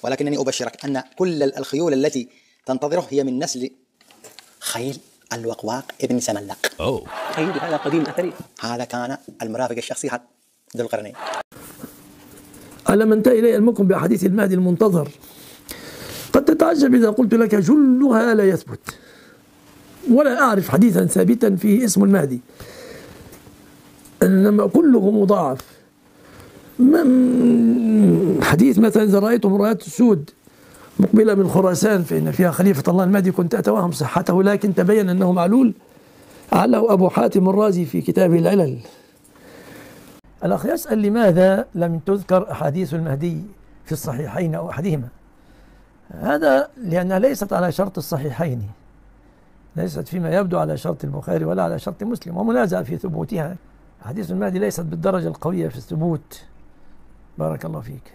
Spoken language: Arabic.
ولكنني أبشرك أن كل الخيول التي تنتظره هي من نسل خيل الوقواق ابن سملق. خيل هذا قديم أثري. هذا كان المرافق الشخصي حق ذو القرنين. على من انتهى إلي علمكم بأحاديث المهدي المنتظر، قد تتعجب إذا قلت لك جلها لا يثبت، ولا أعرف حديثا ثابتا فيه اسم المهدي، إنما كله مضاعف. حديث مثلا إذا رأيتم رايات السود مقبلة من خراسان فإن فيها خليفة الله المهدي، كنت أتوهم صحته لكن تبين أنه معلول، عله أبو حاتم الرازي في كتابه العلل. الأخ يسأل لماذا لم تذكر أحاديث المهدي في الصحيحين أو أحدهما؟ هذا لأنها ليست على شرط الصحيحين، ليست فيما يبدو على شرط البخاري ولا على شرط مسلم، ومنازع في ثبوتها. أحاديث المهدي ليست بالدرجة القوية في الثبوت. بارك الله فيك.